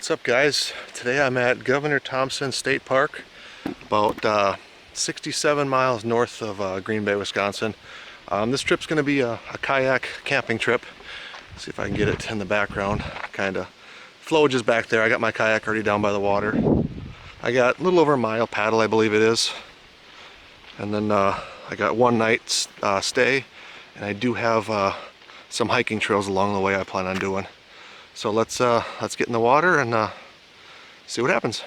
What's up, guys? Today I'm at Governor Thompson State Park, about 67 miles north of Green Bay, Wisconsin. This trip's going to be a kayak camping trip. See if I can get it in the background. Kind of flow just back there. I got my kayak already down by the water. I got a little over a mile paddle, I believe it is. And then I got one night stay, and I do have some hiking trails along the way I plan on doing. So let's get in the water and see what happens.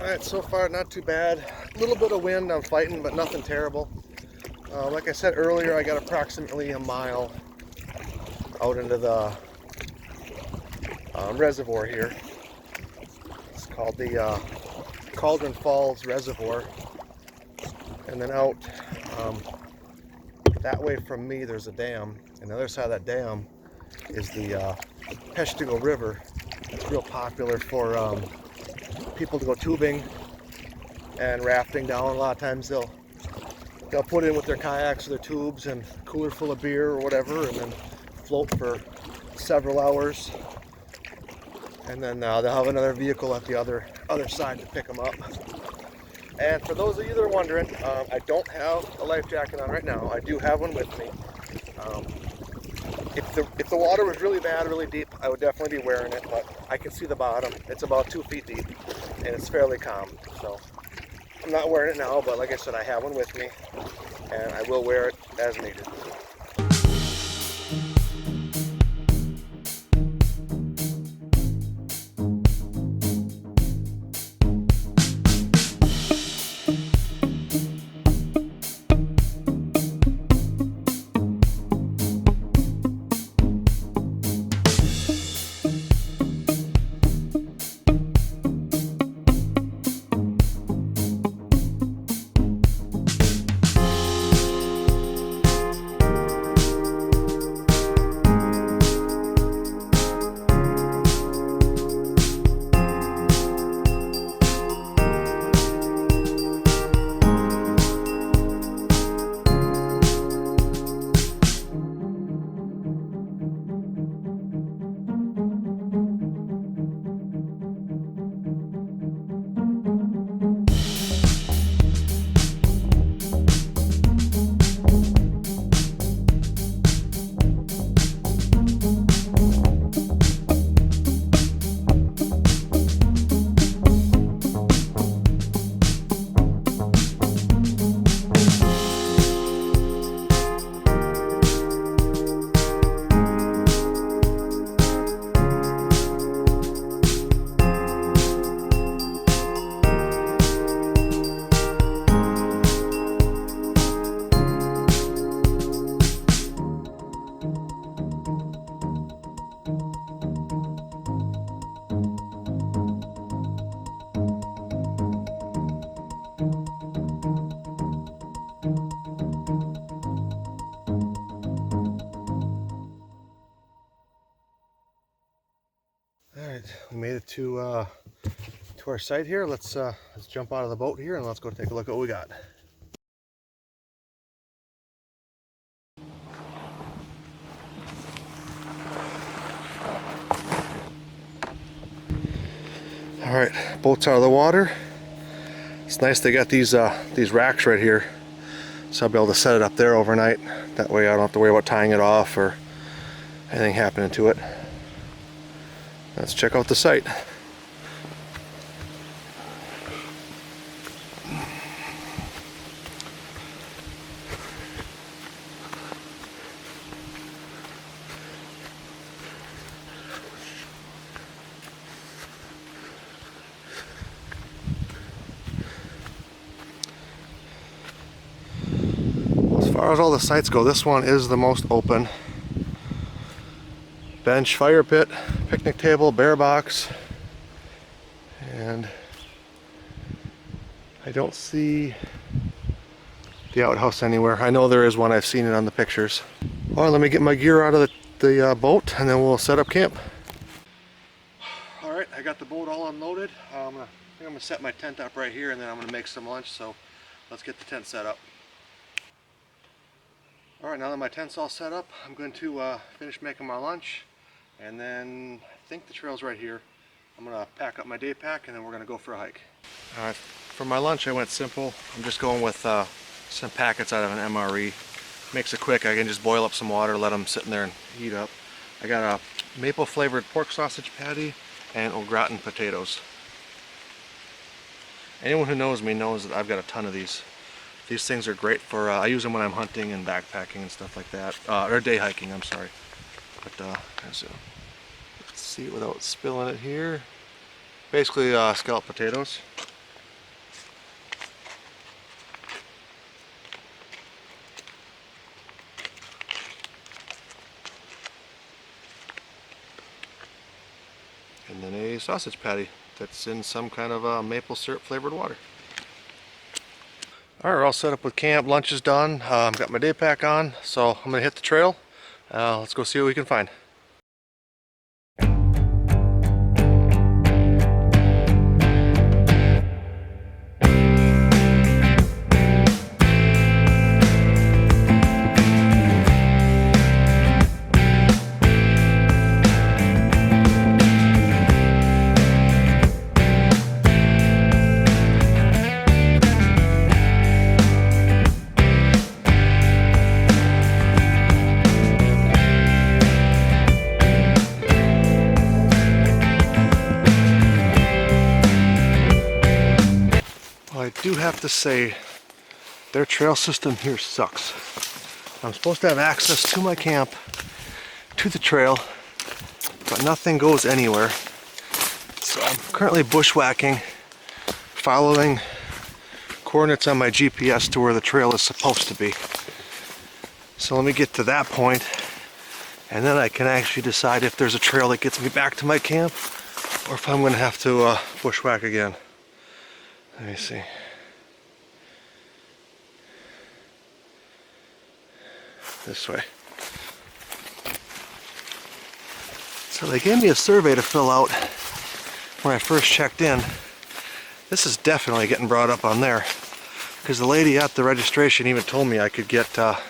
Alright, so far not too bad. A little bit of wind I'm fighting, but nothing terrible. Like I said earlier, I got approximately a mile out into the reservoir here. It's called the Cauldron Falls Reservoir. And then out that way from me there's a dam, and the other side of that dam is the Peshtigo River. It's real popular for people to go tubing and rafting down. A lot of times they'll put in with their kayaks or their tubes and a cooler full of beer or whatever, and then float for several hours, and then they'll have another vehicle at the other side to pick them up. And for those of you that are wondering, I don't have a life jacket on right now. I do have one with me. If the water was really bad, really deep, I would definitely be wearing it, but I can see the bottom. It's about 2 feet deep, and it's fairly calm. So I'm not wearing it now, but like I said, I have one with me, and I will wear it as needed. Alright, we made it to our site here. Let's jump out of the boat here and let's go take a look at what we got. Alright, boat's out of the water. It's nice they got these racks right here, so I'll be able to set it up there overnight. That way I don't have to worry about tying it off or anything happening to it. Let's check out the site. As far as all the sites go, this one is the most open. Bench, fire pit, picnic table, bear box, and I don't see the outhouse anywhere. I know there is one, I've seen it on the pictures. Alright, let me get my gear out of the boat and then we'll set up camp. Alright, I got the boat all unloaded. I think I'm going to set my tent up right here and then I'm going to make some lunch, so let's get the tent set up. Alright, now that my tent's all set up, I'm going to finish making my lunch, and then I think the trail's right here. I'm going to pack up my day pack and then we're going to go for a hike. Alright, for my lunch I went simple. I'm just going with some packets out of an MRE. Makes it quick. I can just boil up some water, let them sit in there and heat up. I got a maple flavored pork sausage patty and au gratin potatoes. Anyone who knows me knows that I've got a ton of these. These things are great for, I use them when I'm hunting and backpacking and stuff like that. Or day hiking, I'm sorry. But let's see it without spilling it here. Basically scalloped potatoes. And then a sausage patty that's in some kind of maple syrup flavored water. Alright, we're all set up with camp. Lunch is done. Got my day pack on, so I'm going to hit the trail. Let's go see what we can find. I do have to say, their trail system here sucks. I'm supposed to have access to my camp, to the trail, but nothing goes anywhere. So I'm currently bushwhacking, following coordinates on my GPS to where the trail is supposed to be. So let me get to that point, and then I can actually decide if there's a trail that gets me back to my camp, or if I'm going to have to bushwhack again. Let me see. This way. So they gave me a survey to fill out when I first checked in. This is definitely getting brought up on there, because the lady at the registration even told me I could get that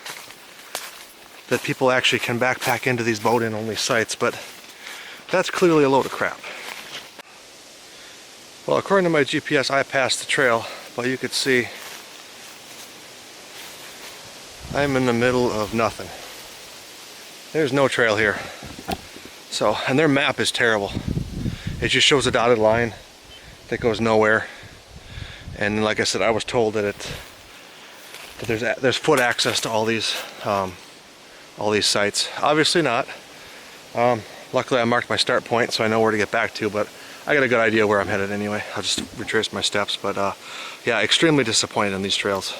people actually can backpack into these boat-in only sites, but that's clearly a load of crap. Well, according to my GPS, I passed the trail, but you could see I'm in the middle of nothing. There's no trail here. So, and their map is terrible. It just shows a dotted line that goes nowhere. And like I said, I was told that there's foot access to all these sites. Obviously not. Luckily, I marked my start point, so I know where to get back to. But I got a good idea where I'm headed anyway. I'll just retrace my steps. But yeah, extremely disappointed in these trails.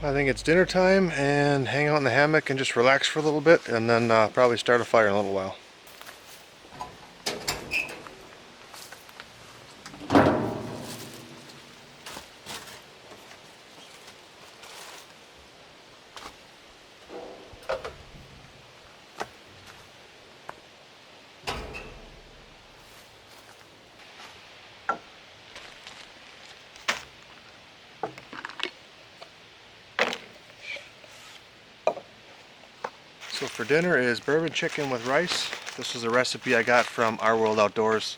I think it's dinner time and hang out in the hammock and just relax for a little bit, and then probably start a fire in a little while. So for dinner is bourbon chicken with rice. This is a recipe I got from Our World Outdoors.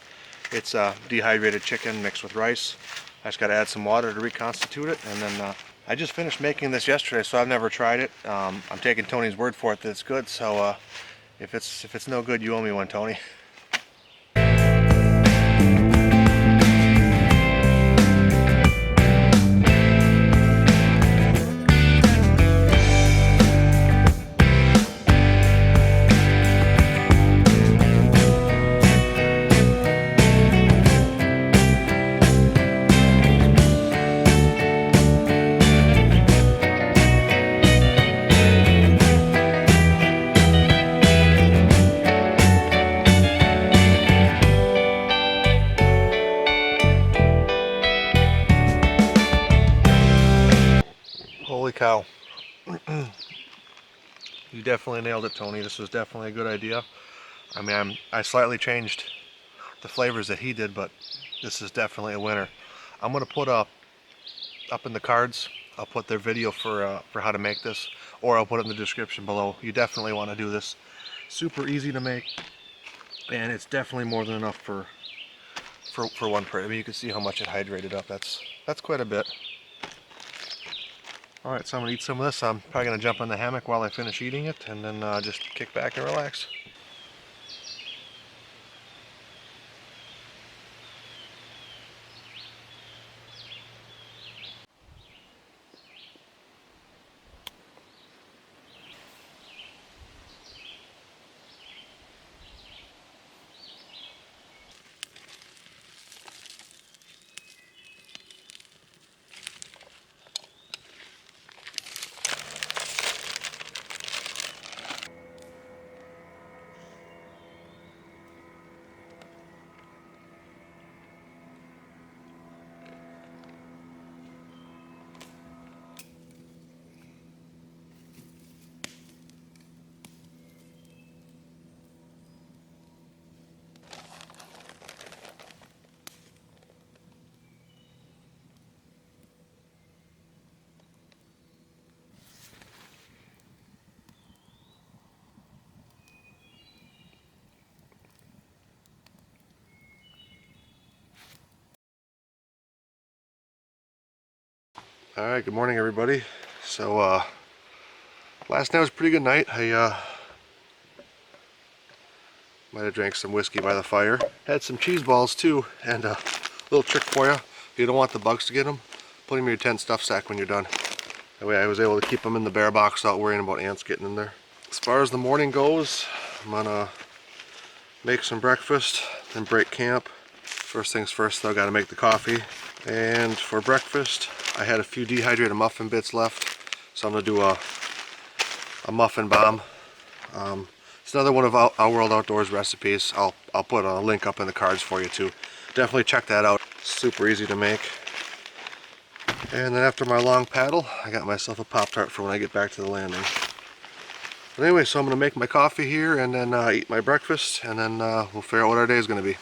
It's dehydrated chicken mixed with rice. I just got to add some water to reconstitute it, and then I just finished making this yesterday, so I've never tried it. I'm taking Tony's word for it that it's good. So if it's no good, you owe me one, Tony. Holy cow. You definitely nailed it, Tony. This was definitely a good idea. I mean, I slightly changed the flavors that he did, but this is definitely a winner. I'm going to put up in the cards, I'll put their video for how to make this, or I'll put it in the description below. You definitely want to do this. Super easy to make, and it's definitely more than enough for one person. I mean, you can see how much it hydrated up. That's quite a bit. Alright, so I'm going to eat some of this. I'm probably going to jump in the hammock while I finish eating it, and then just kick back and relax. Alright, good morning everybody. So last night was a pretty good night. I might have drank some whiskey by the fire. Had some cheese balls too, and a little trick for you. If you don't want the bugs to get them, put them in your tent stuff sack when you're done. That way I was able to keep them in the bear box without worrying about ants getting in there. As far as the morning goes, I'm gonna make some breakfast, then break camp. First things first though, gotta make the coffee. And for breakfast, I had a few dehydrated muffin bits left, so I'm gonna do a muffin bomb. It's another one of Our World Outdoors recipes. I'll put a link up in the cards for you too. Definitely check that out. Super easy to make. And then after my long paddle, I got myself a Pop-Tart for when I get back to the landing. But anyway, so I'm gonna make my coffee here and then eat my breakfast, and then we'll figure out what our day is gonna be.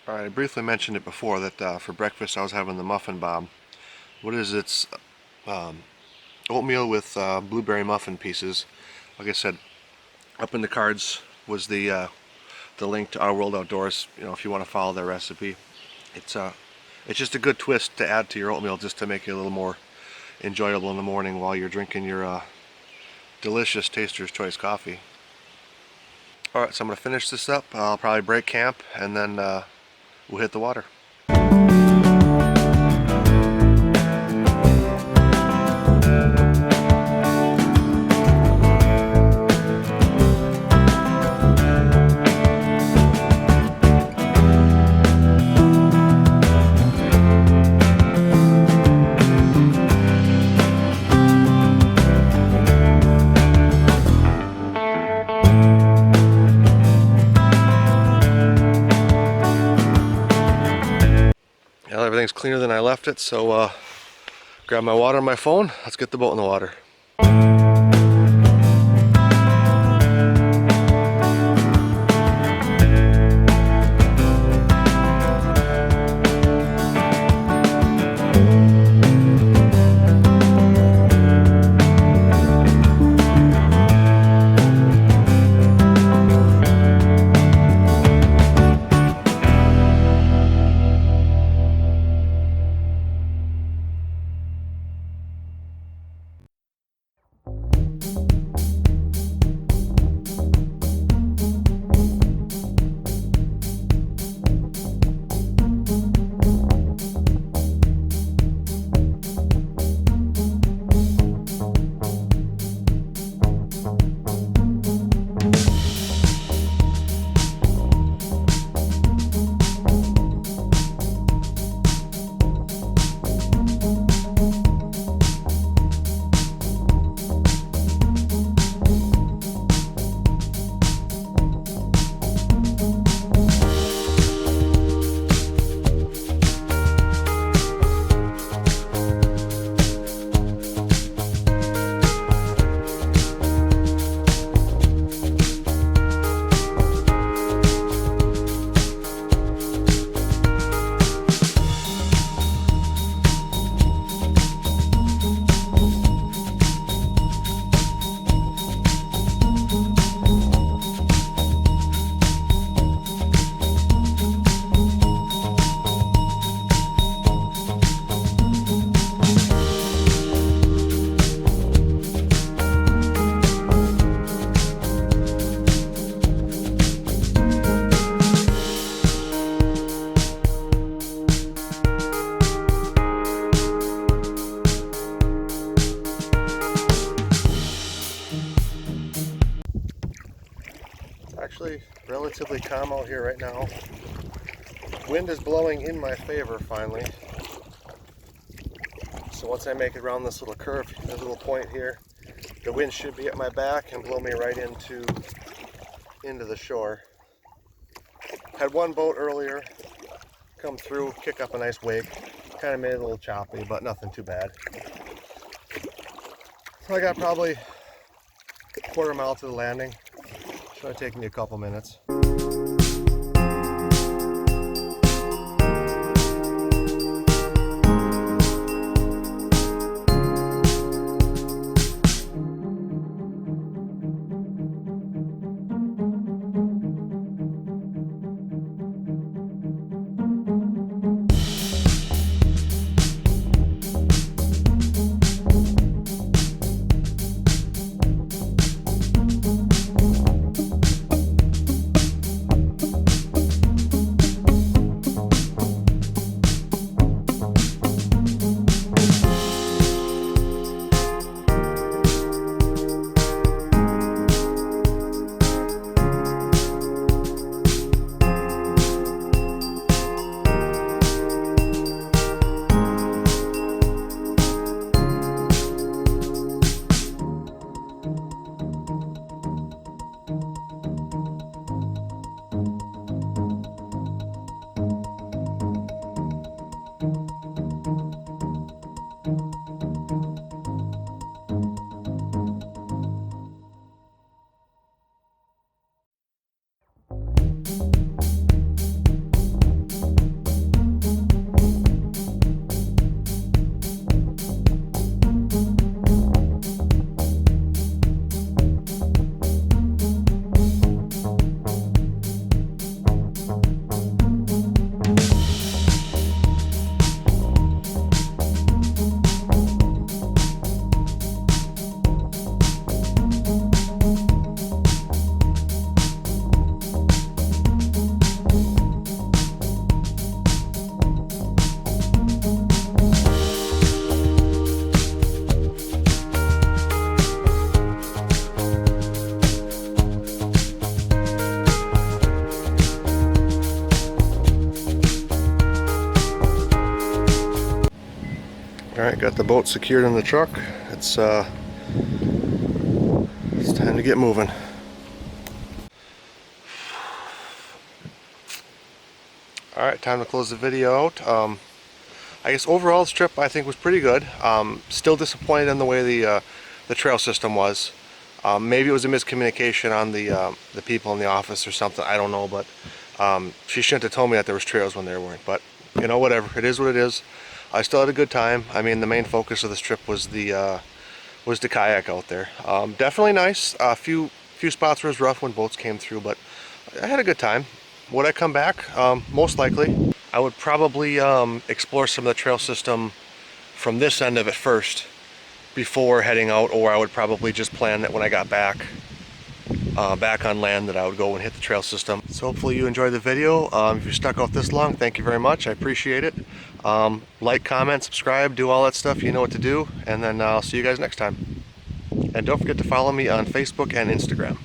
I briefly mentioned it before that for breakfast I was having the muffin bomb. What it is, it's oatmeal with blueberry muffin pieces. Like I said, up in the cards was the link to Our World Outdoors. You know, if you want to follow their recipe, it's just a good twist to add to your oatmeal, just to make it a little more enjoyable in the morning while you're drinking your delicious Taster's Choice coffee. Alright, so I'm going to finish this up. I'll probably break camp and then we'll hit the water. Everything's cleaner than I left it, so grab my water on my phone. Let's get the boat in the water. Actually relatively calm out here right now. Wind is blowing in my favor finally. So once I make it around this little curve, this little point here, the wind should be at my back and blow me right into the shore. Had one boat earlier come through, kick up a nice wake. Kind of made it a little choppy, but nothing too bad. So I got probably a quarter mile to the landing. Should have taken me a couple minutes. Alright, got the boat secured in the truck. It's time to get moving. Alright, time to close the video out. I guess overall this trip I think was pretty good. Still disappointed in the way the trail system was. Maybe it was a miscommunication on the people in the office or something, I don't know, but she shouldn't have told me that there was trails when there weren't. But you know, whatever, it is what it is. I still had a good time. I mean, the main focus of this trip was the kayak out there. Definitely nice. A few spots were rough when boats came through, but I had a good time. Would I come back? Most likely. I would probably explore some of the trail system from this end of it first before heading out, or I would probably just plan that when I got back on land that I would go and hit the trail system. So hopefully you enjoyed the video. If you're stuck out this long, thank you very much. I appreciate it. Like, comment, subscribe, do all that stuff. You know what to do. And then I'll see you guys next time. And don't forget to follow me on Facebook and Instagram.